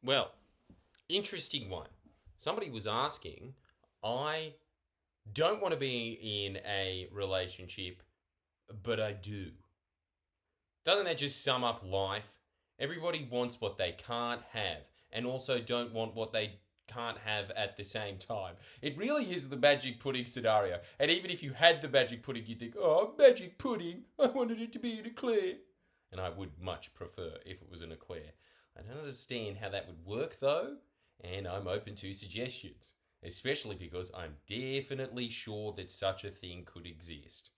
Well, interesting one. Somebody was asking, I don't want to be in a relationship, but I do. Doesn't that just sum up life? Everybody wants what they can't have, and also don't want what they can't have at the same time. It really is the magic pudding scenario. And even if you had the magic pudding, you'd think, oh, magic pudding, I wanted it to be an eclair. And I would much prefer if it was an eclair. I don't understand how that would work though, and I'm open to suggestions, especially because I'm definitely sure that such a thing could exist.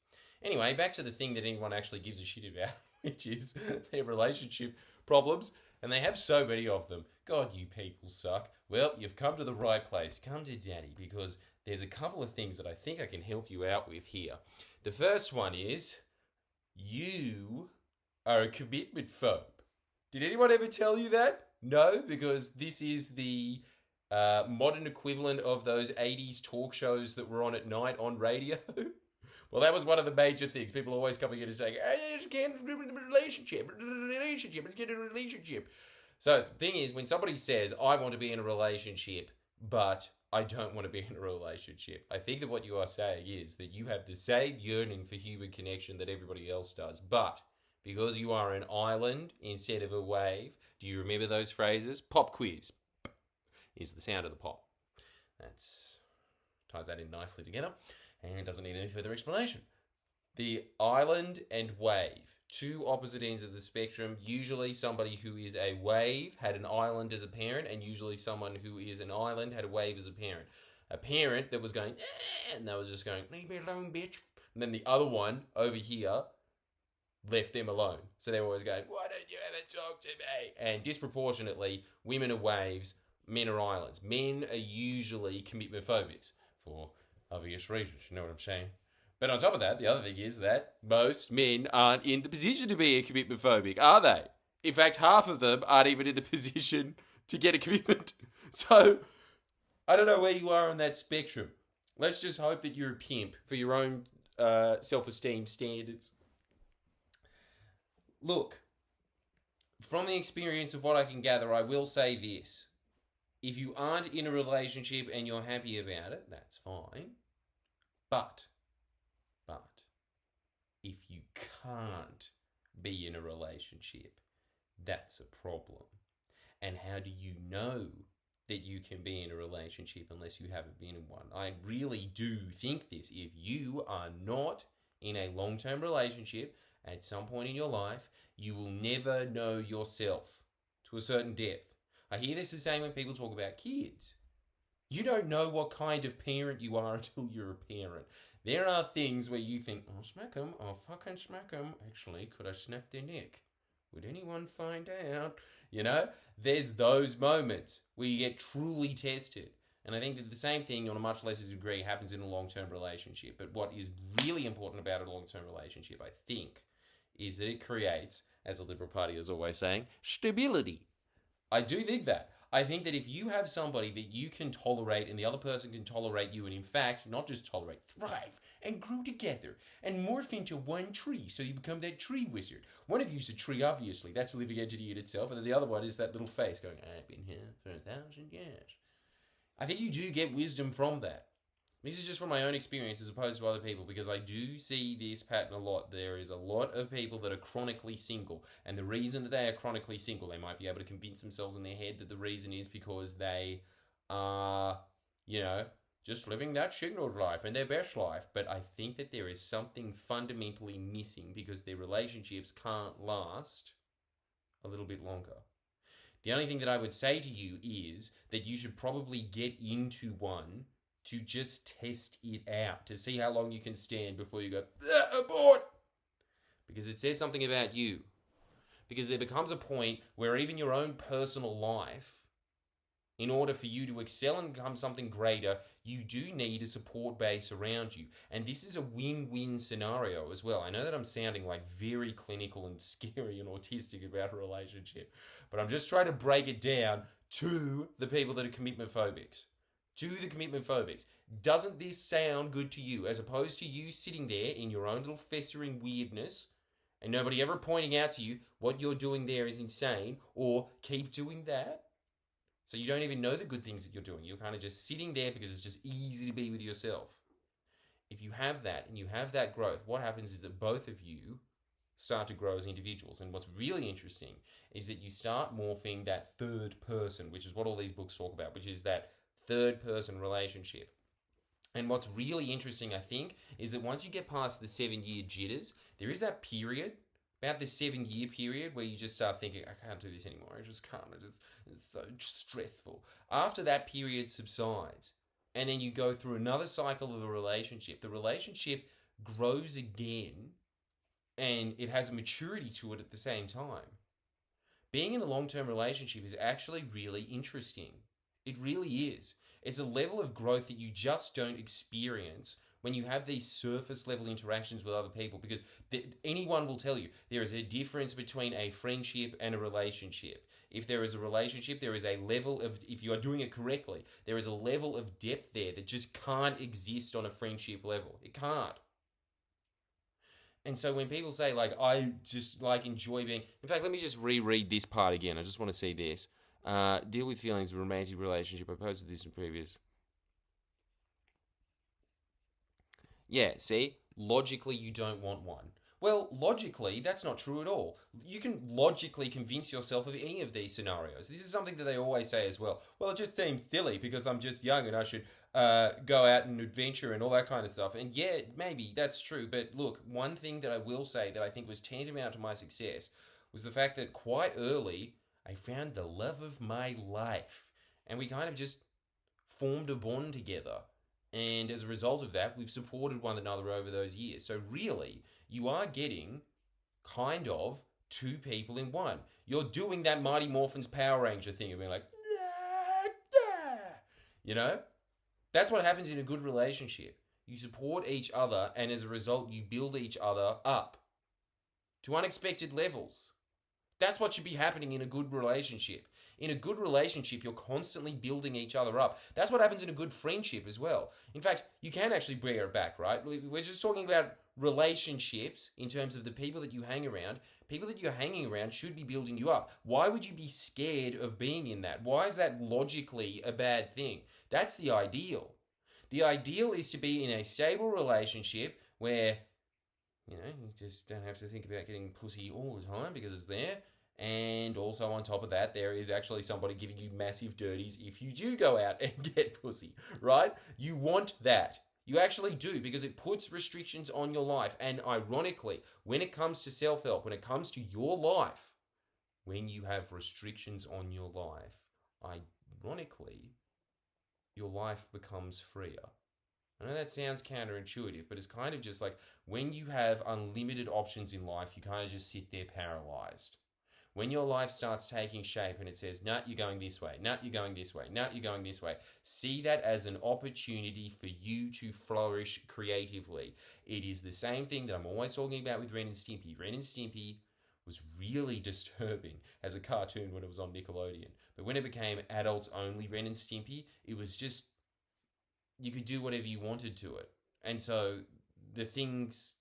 Anyway, back to the thing that anyone actually gives a shit about, which is their relationship problems, and they have so many of them. God, you people suck. Well, you've come to the right place. Come to Daddy, because there's a couple of things that I think I can help you out with here. The first one is, you are a commitment phobe. Did anyone ever tell you that? No, because this is the modern equivalent of those 80s talk shows that were on at night on radio. Well, that was one of the major things. People always coming in and saying, I just can't do a relationship. So the thing is, when somebody says, I want to be in a relationship, but I don't want to be in a relationship, I think that what you are saying is that you have the same yearning for human connection that everybody else does, but because you are an island instead of a wave. Do you remember those phrases? Pop quiz is the sound of the pop. That's ties that in nicely together and doesn't need any further explanation. The island and wave, two opposite ends of the spectrum. Usually somebody who is a wave had an island as a parent, and usually someone who is an island had a wave as a parent. A parent that was going, and they was just going, leave me alone, bitch. And then the other one over here left them alone. So they were always going, why don't you ever talk to me? And disproportionately, women are waves, men are islands. Men are usually commitment phobics for obvious reasons, you know what I'm saying? But on top of that, the other thing is that most men aren't in the position to be a commitment phobic, are they? In fact, half of them aren't even in the position to get a commitment. So, I don't know where you are on that spectrum. Let's just hope that you're a pimp for your own self-esteem standards. Look, from the experience of what I can gather, I will say this. If you aren't in a relationship and you're happy about it, that's fine. But, if you can't be in a relationship, that's a problem. And how do you know that you can be in a relationship unless you haven't been in one? I really do think this. If you are not in a long-term relationship at some point in your life, you will never know yourself to a certain depth. I hear this the same when people talk about kids. You don't know what kind of parent you are until you're a parent. There are things where you think, I'll smack them, I'll fucking smack them. Actually, could I snap their neck? Would anyone find out? You know, there's those moments where you get truly tested. And I think that the same thing on a much lesser degree happens in a long-term relationship. But what is really important about a long-term relationship, I think, is that it creates, as the Liberal Party is always saying, stability. I do think that. I think that if you have somebody that you can tolerate and the other person can tolerate you, and in fact, not just tolerate, thrive and grow together and morph into one tree so you become that tree wizard. One of you's a tree, obviously. That's a living entity in itself. And then the other one is that little face going, I've been here for 1,000 years. I think you do get wisdom from that. This is just from my own experience as opposed to other people, because I do see this pattern a lot. There is a lot of people that are chronically single, and the reason that they are chronically single, they might be able to convince themselves in their head that the reason is because they are, just living that signaled life and their best life. But I think that there is something fundamentally missing because their relationships can't last a little bit longer. The only thing that I would say to you is that you should probably get into one to just test it out, to see how long you can stand before you go, abort! Because it says something about you. Because there becomes a point where even your own personal life, in order for you to excel and become something greater, you do need a support base around you. And this is a win-win scenario as well. I know that I'm sounding like very clinical and scary and autistic about a relationship, but I'm just trying to break it down to the people that are commitment phobics. To the commitment phobics. Doesn't this sound good to you? As opposed to you sitting there in your own little festering weirdness and nobody ever pointing out to you what you're doing there is insane, or keep doing that. So you don't even know the good things that you're doing. You're kind of just sitting there because it's just easy to be with yourself. If you have that and you have that growth, what happens is that both of you start to grow as individuals. And what's really interesting is that you start morphing that third person, which is what all these books talk about, which is that third person relationship. And what's really interesting, I think, is that once you get past the 7-year jitters, there is that period, about the 7-year period, where you just start thinking, I can't do this anymore. I just can't. It's so stressful. After that period subsides, and then you go through another cycle of the relationship grows again, and it has a maturity to it at the same time. Being in a long-term relationship is actually really interesting. It really is. It's a level of growth that you just don't experience when you have these surface level interactions with other people, because anyone will tell you there is a difference between a friendship and a relationship. If there is a relationship, there is a level of, if you are doing it correctly, there is a level of depth there that just can't exist on a friendship level. It can't. And so when people say, like, I just, like, enjoy being... In fact, let me just reread this part again. I just want to see this. Deal with feelings of a romantic relationship. I posted this in previous... Yeah, see? Logically, you don't want one. Well, logically, that's not true at all. You can logically convince yourself of any of these scenarios. This is something that they always say as well. Well, it just seems silly because I'm just young and I should go out and adventure and all that kind of stuff. And yeah, maybe that's true. But look, one thing that I will say that I think was tantamount to my success was the fact that quite early, I found the love of my life. And we kind of just formed a bond together. And as a result of that, we've supported one another over those years. So really, you are getting kind of two people in one. You're doing that Mighty Morphin's Power Ranger thing of being like, you know? That's what happens in a good relationship. You support each other, and as a result, you build each other up to unexpected levels. That's what should be happening in a good relationship. In a good relationship, you're constantly building each other up. That's what happens in a good friendship as well. In fact, you can actually bring it back, right? We're just talking about relationships in terms of the people that you hang around. People that you're hanging around should be building you up. Why would you be scared of being in that? Why is that logically a bad thing? That's the ideal. The ideal is to be in a stable relationship where, you know, you just don't have to think about getting pussy all the time because it's there. And also on top of that, there is actually somebody giving you massive dirties if you do go out and get pussy, right? You want that. You actually do, because it puts restrictions on your life. And ironically, when it comes to self-help, when it comes to your life, when you have restrictions on your life, ironically, your life becomes freer. I know that sounds counterintuitive, but it's kind of just like when you have unlimited options in life, you kind of just sit there paralyzed. When your life starts taking shape and it says, nah, you're going this way, nah, you're going this way, nah, you're going this way, see that as an opportunity for you to flourish creatively. It is the same thing that I'm always talking about with Ren and Stimpy. Ren and Stimpy was really disturbing as a cartoon when it was on Nickelodeon. But when it became adults only Ren and Stimpy, it was just, you could do whatever you wanted to it. And so the things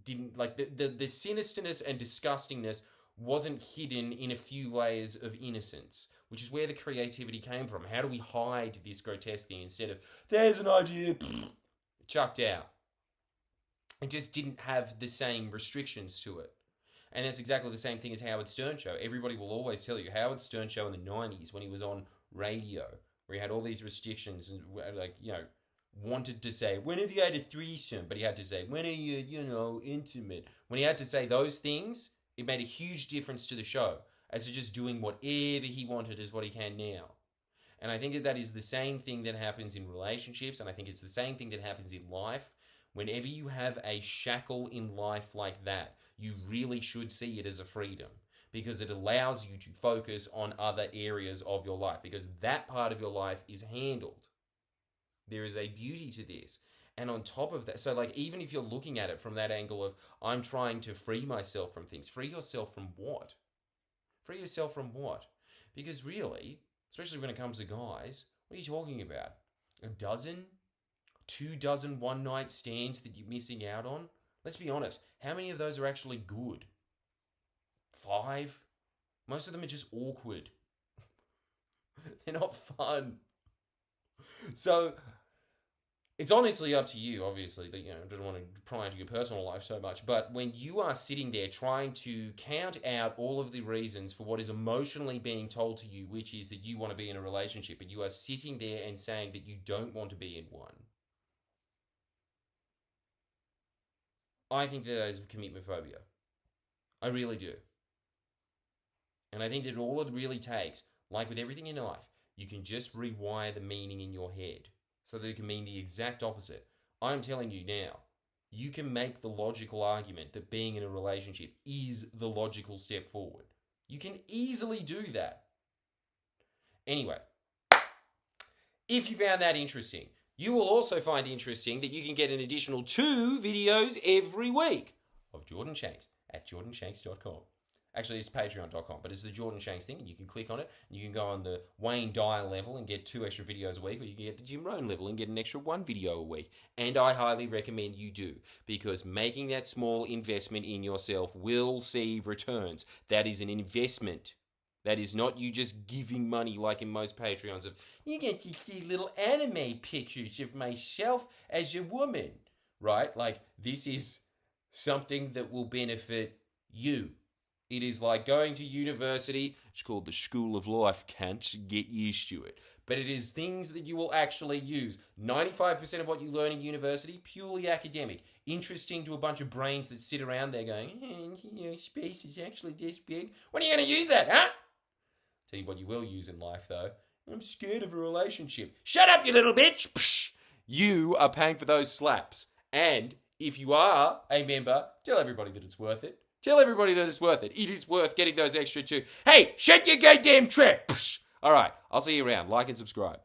didn't, like the sinisterness and disgustingness wasn't hidden in a few layers of innocence, which is where the creativity came from. How do we hide this grotesque thing instead of, there's an idea, chucked out? It just didn't have the same restrictions to it. And that's exactly the same thing as Howard Stern Show. Everybody will always tell you, Howard Stern Show in the 90s when he was on radio, where he had all these restrictions and, like, you know, wanted to say, when have you had a threesome? But he had to say, when are you, you know, intimate? When he had to say those things, it made a huge difference to the show, as to just doing whatever he wanted is what he can now. And I think that is the same thing that happens in relationships, and I think it's the same thing that happens in life. Whenever you have a shackle in life like that, you really should see it as a freedom, because it allows you to focus on other areas of your life, because that part of your life is handled. There is a beauty to this. And on top of that, so like even if you're looking at it from that angle of, I'm trying to free myself from things, free yourself from what? Free yourself from what? Because really, especially when it comes to guys, what are you talking about? A dozen? 2 dozen one-night stands that you're missing out on? Let's be honest, how many of those are actually good? 5? Most of them are just awkward. They're not fun. So it's honestly up to you, obviously, that, don't want to pry into your personal life so much. But when you are sitting there trying to count out all of the reasons for what is emotionally being told to you, which is that you want to be in a relationship, but you are sitting there and saying that you don't want to be in one, I think that is commitment phobia. I really do. And I think that all it really takes, like with everything in life, you can just rewire the meaning in your head so that it can mean the exact opposite. I'm telling you now, you can make the logical argument that being in a relationship is the logical step forward. You can easily do that. Anyway, if you found that interesting, you will also find interesting that you can get an additional 2 videos every week of Jordan Shanks at jordanshanks.com. Actually, it's patreon.com, but it's the Jordan Shanks thing, and you can click on it, and you can go on the Wayne Dyer level and get 2 extra videos a week, or you can get the Jim Rohn level and get an extra 1 video a week. And I highly recommend you do, because making that small investment in yourself will see returns. That is an investment. That is not you just giving money like in most Patreons of, you get to see little anime pictures of myself as a woman, right? Like, this is something that will benefit you. It is like going to university. It's called the School of Life, can't get used to it. But it is things that you will actually use. 95% of what you learn in university, purely academic. Interesting to a bunch of brains that sit around there going, space is actually this big. When are you going to use that, huh? Tell you what you will use in life, though. I'm scared of a relationship. Shut up, you little bitch! Psh! You are paying for those slaps. And if you are a member, tell everybody that it's worth it. Tell everybody that it's worth it. It is worth getting those extra 2. Hey, shut your goddamn trap! All right, I'll see you around. Like and subscribe.